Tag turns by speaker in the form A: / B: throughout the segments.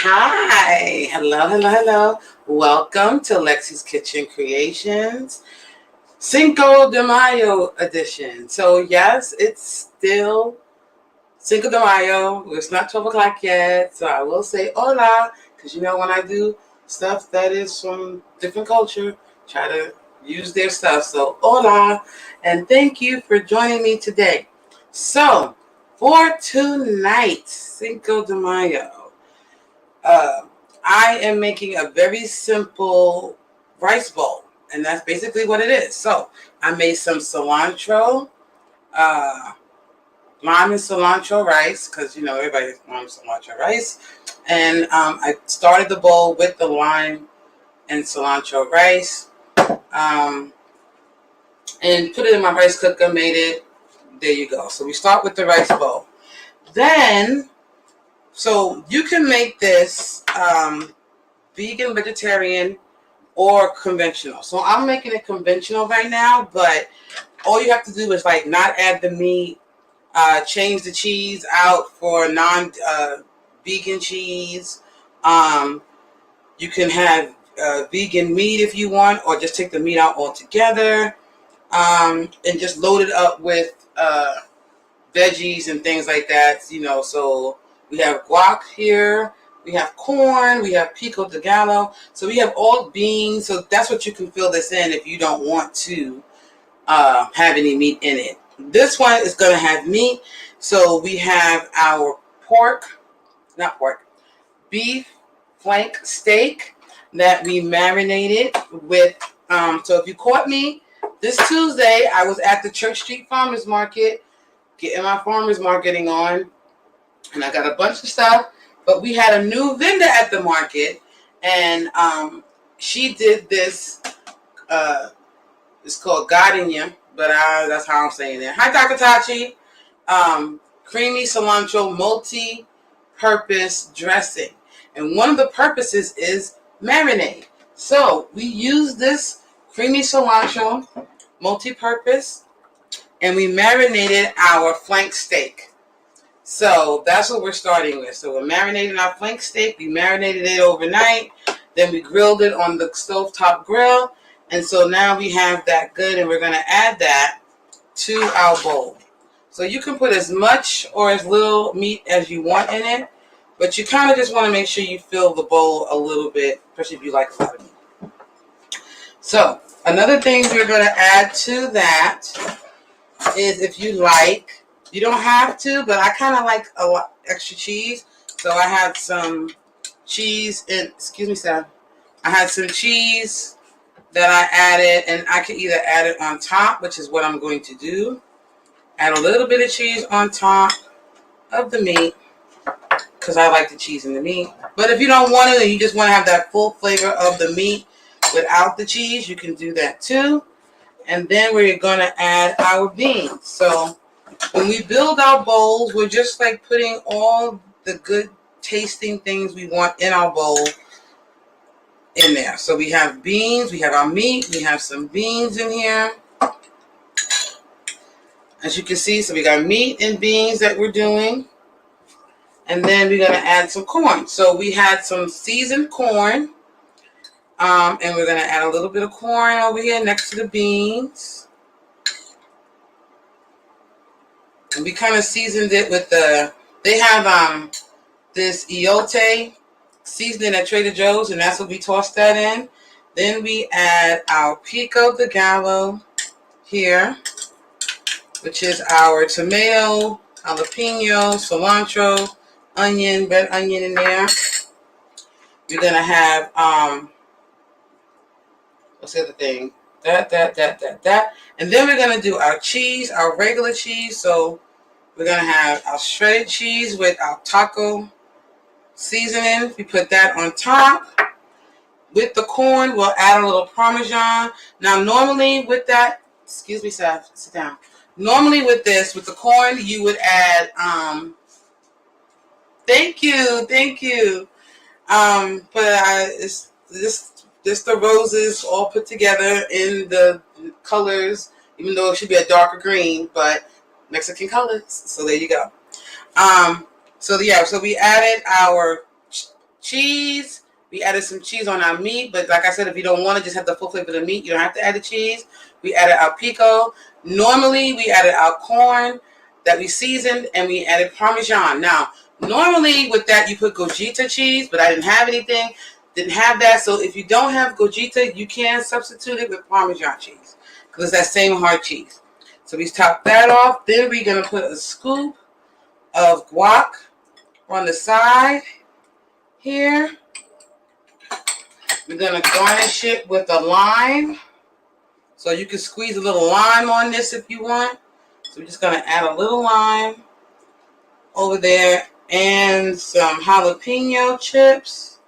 A: Hi, hello. Welcome to Lexie's Kitchen Creations, Cinco de Mayo edition. So yes, it's still Cinco de Mayo. It's not 12 o'clock yet, so I will say hola, because when I do stuff that is from different culture, try to use their stuff. So hola, and thank you for joining me today. So for tonight, Cinco de Mayo. Uh, I am making a very simple rice bowl, and that's basically what it is. So I made some cilantro, uh, lime and cilantro rice, because everybody wants cilantro rice. And I started the bowl with the lime and cilantro rice, um, and put it in my rice cooker. Made it. There you go. So we start with the rice bowl. Then, so you can make this vegan, vegetarian, or conventional. So I'm making it conventional right now, but all you have to do is not add the meat, change the cheese out for non-vegan cheese. Um, you can have vegan meat if you want, or just take the meat out altogether, and just load it up with veggies and things like that. So we have guac here. We have corn, we have pico de gallo. So we have all beans. So that's what you can fill this in if you don't want to have any meat in it. This one is going to have meat. So we have our beef flank steak that we marinated with. So if you caught me this Tuesday, I was at the Church Street Farmers Market getting my farmers marketing on, and I got a bunch of stuff. But we had a new vendor at the market, and she did this. It's called Godinya, but that's how I'm saying it. Hi, Dr. Tachi. Creamy cilantro multi-purpose dressing, and one of the purposes is marinade. So we use this creamy cilantro multi-purpose, and we marinated our flank steak. So that's what we're starting with. So we're marinating our flank steak. We marinated it overnight. Then we grilled it on the stovetop grill. And so now we have that good, and we're going to add that to our bowl. So you can put as much or as little meat as you want in it, but you kind of just want to make sure you fill the bowl a little bit, especially if you like a lot of meat. So another thing we're going to add to that is, if you like, you don't have to, but I kind of like a lot extra cheese. So I had some cheese excuse me, Sam. I had some cheese that I added, and I can either add it on top, which is what I'm going to do. Add a little bit of cheese on top of the meat, because I like the cheese in the meat. But if you don't want it and you just want to have that full flavor of the meat without the cheese, you can do that too. And then we're going to add our beans. So when we build our bowls, we're just putting all the good tasting things we want in our bowl in there. So we have beans, we have our meat, we have some beans in here. As you can see, so we got meat and beans that we're doing. And then we're going to add some corn. So we had some seasoned corn. And we're going to add a little bit of corn over here next to the beans. And we kind of seasoned it with they have this eyote seasoning at Trader Joe's, and that's what we tossed that in. Then we add our pico de gallo here, which is our tomato, jalapeno, cilantro, onion, red onion in there. We're gonna have what's the other thing? That. And then we're gonna do our cheese, our regular cheese. So we're gonna have our shredded cheese with our taco seasoning. We put that on top. With the corn, we'll add a little Parmesan. Now, normally with that, excuse me, Seth, sit down. Normally with the corn, you would add, thank you. But it's just the roses all put together in the colors, even though it should be a darker green, but Mexican colors. So there you go. So we added our cheese. We added some cheese on our meat, but like I said, if you don't want to just have the full flavor of the meat, you don't have to add the cheese. We added our pico. Normally, we added our corn that we seasoned, and we added Parmesan. Now, normally with that, you put Godinya cheese, but I didn't have anything. Didn't have that, so if you don't have Godinya, you can substitute it with Parmesan cheese because it's that same hard cheese. So we top that off. Then we're going to put a scoop of guac on the side here. We're going to garnish it with a lime. So you can squeeze a little lime on this if you want. So we're just going to add a little lime over there and some jalapeno chips.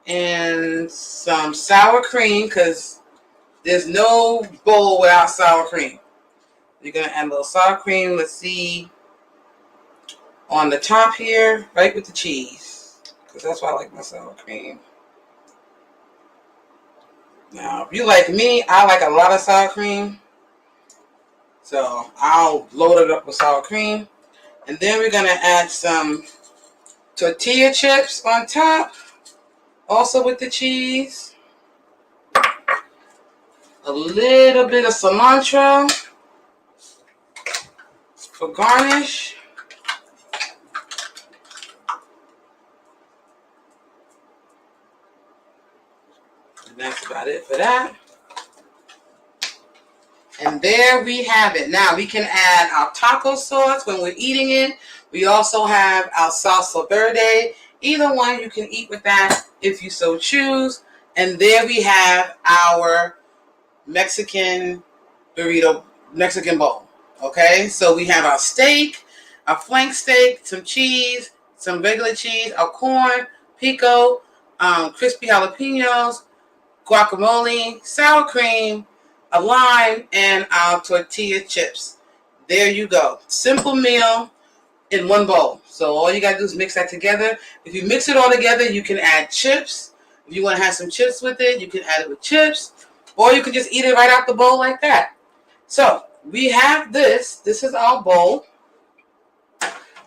A: And some sour cream, because there's no bowl without sour cream. You're going to add a little sour cream, let's see, on the top here, right with the cheese, because that's why I like my sour cream. Now, if you like me, I like a lot of sour cream, so I'll load it up with sour cream. And then we're going to add some tortilla chips on top. Also with the cheese, a little bit of cilantro for garnish. And that's about it for that. And there we have it. Now we can add our taco sauce when we're eating it. We also have our salsa verde. Either one you can eat with that if you so choose. And there we have our Mexican burrito, Mexican bowl. Okay, so we have our steak, our flank steak, some cheese, some regular cheese, our corn, pico, crispy jalapenos, guacamole, sour cream, a lime, and our tortilla chips. There you go. Simple meal in one bowl. So all you got to do is mix that together. If you mix it all together, you can add chips. If you want to have some chips with it, you can add it with chips. Or you can just eat it right out the bowl like that. So we have this. This is our bowl.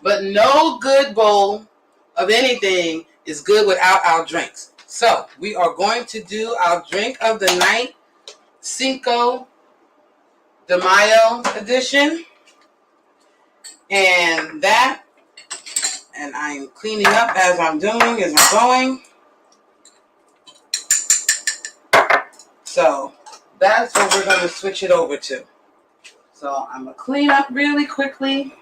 A: But no good bowl of anything is good without our drinks. So we are going to do our drink of the night, Cinco de Mayo edition. And that, and I'm cleaning up as I'm doing, as I'm going. So that's what we're going to switch it over to. So I'm going to clean up really quickly.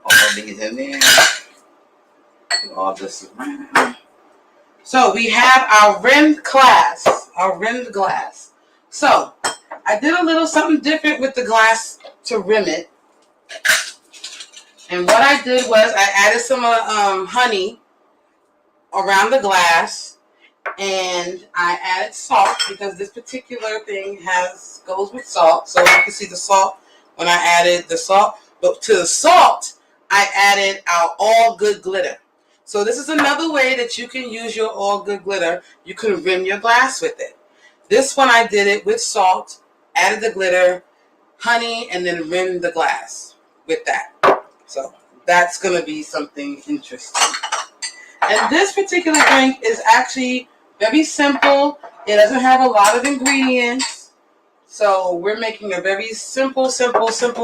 A: All these in there. Put all this around. So we have our rimmed glass. Our rimmed glass. So I did a little something different with the glass to rim it. And what I did was I added some honey around the glass, and I added salt because this particular thing goes with salt. So you can see the salt when I added the salt. But to the salt, I added our all good glitter. So this is another way that you can use your all good glitter. You can rim your glass with it. This one I did it with salt, added the glitter, honey, and then rimmed the glass with that. So that's going to be something interesting. And this particular drink is actually very simple. It doesn't have a lot of ingredients. So we're making a very simple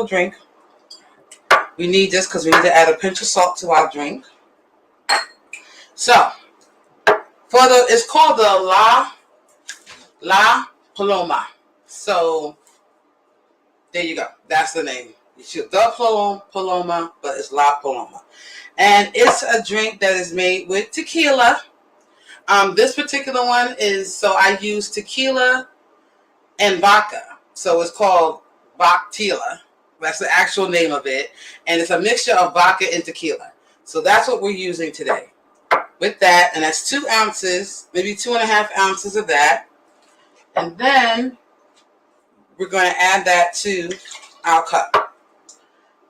A: drink. We need this because we need to add a pinch of salt to our drink. So it's called the La Paloma. So there you go. That's the name. It's the Paloma, but it's La Paloma. And it's a drink that is made with tequila. This particular one so I use tequila and vodka. So it's called Vodka. That's the actual name of it. And it's a mixture of vodka and tequila. So that's what we're using today. With that, and that's 2 ounces, maybe 2.5 ounces of that. And then we're going to add that to our cup.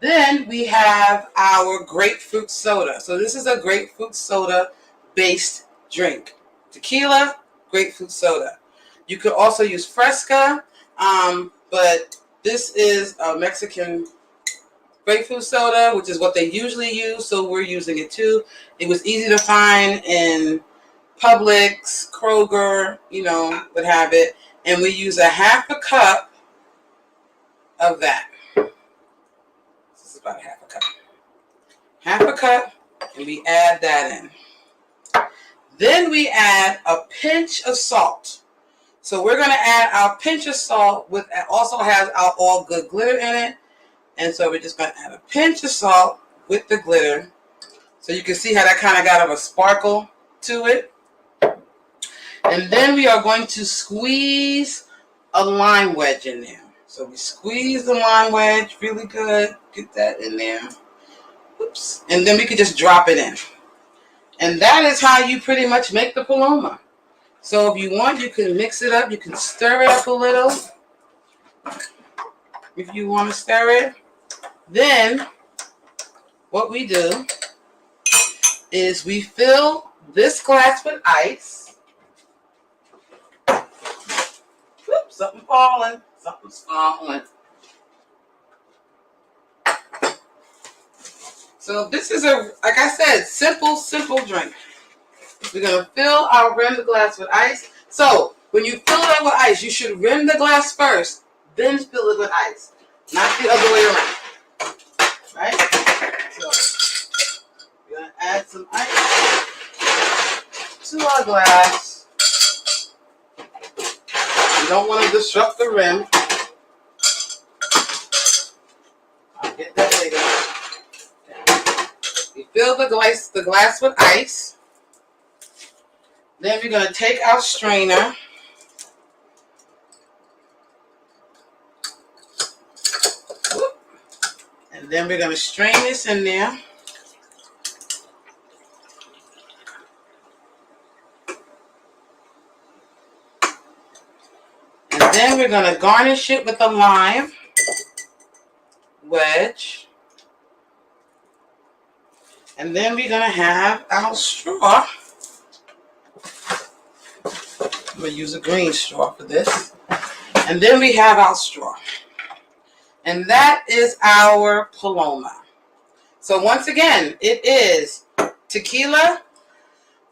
A: Then we have our grapefruit soda. So this is a grapefruit soda based drink. Tequila, grapefruit soda. You could also use Fresca, but this is a Mexican grapefruit soda, which is what they usually use, so we're using it too. It was easy to find in Publix, Kroger, would have it. And we use a half a cup of that. This is about a half a cup. Half a cup, and we add that in. Then we add a pinch of salt. So we're going to add our pinch of salt, with also has our all good glitter in it. And so we're just going to add a pinch of salt with the glitter. So you can see how that kind of got a sparkle to it. And then we are going to squeeze a lime wedge in there. So we squeeze the lime wedge really good. Get that in there. Oops. And then we can just drop it in. And that is how you pretty much make the Paloma. So if you want, you can mix it up. You can stir it up a little. If you want to stir it. Then what we do is we fill this glass with ice. Oops, something falling. Something's falling. So this is like I said, simple drink. We're going to fill our rimmed glass with ice. So when you fill it up with ice, you should rim the glass first, then fill it with ice. Not the other way around. Right? So we're going to add some ice to our glass. You don't want to disrupt the rim. I'll get that later. We fill the glass with ice. Then we're going to take our strainer. And then we're going to strain this in there. And then we're going to garnish it with a lime wedge. And then we're going to have our straw. I'm going to use a green straw for this. And then we have our straw. And that is our Paloma. So once again, it is tequila,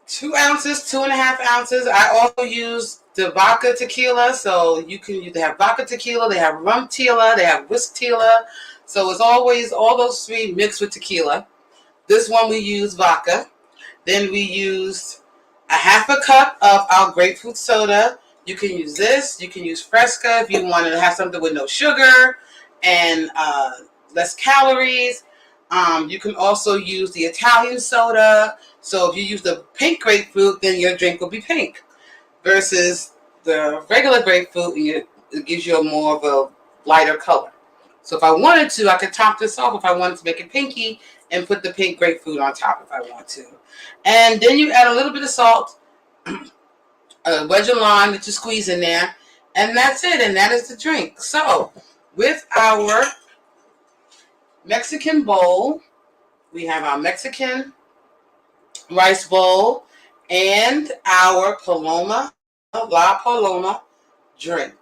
A: 2 ounces, 2.5 ounces. I also use the vodka tequila. So they have vodka tequila, they have rum tequila, they have whisk tequila. So it's always all those three mixed with tequila. This one we use vodka. Then we used a half a cup of our grapefruit soda. You can use this. You can use Fresca if you want to have something with no sugar and less calories. You can also use the Italian soda. So if you use the pink grapefruit, then your drink will be pink. Versus the regular grapefruit, it gives you a more of a lighter color. So if I wanted to, I could top this off if I wanted to make it pinky and put the pink grapefruit on top if I want to. And then you add a little bit of salt, a wedge of lime that you squeeze in there, and that's it. And that is the drink. So with our Mexican bowl, we have our Mexican rice bowl and our La Paloma drink.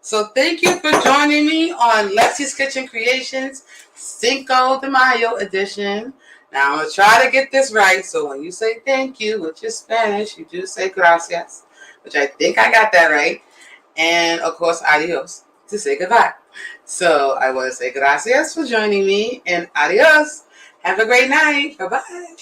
A: So thank you for joining me on Lexie's Kitchen Creations, Cinco de Mayo edition. Now I'm going to try to get this right. So when you say thank you, which is Spanish, you do say gracias, which I think I got that right. And of course, adios, to say goodbye. So I want to say gracias for joining me and adios. Have a great night. Bye-bye.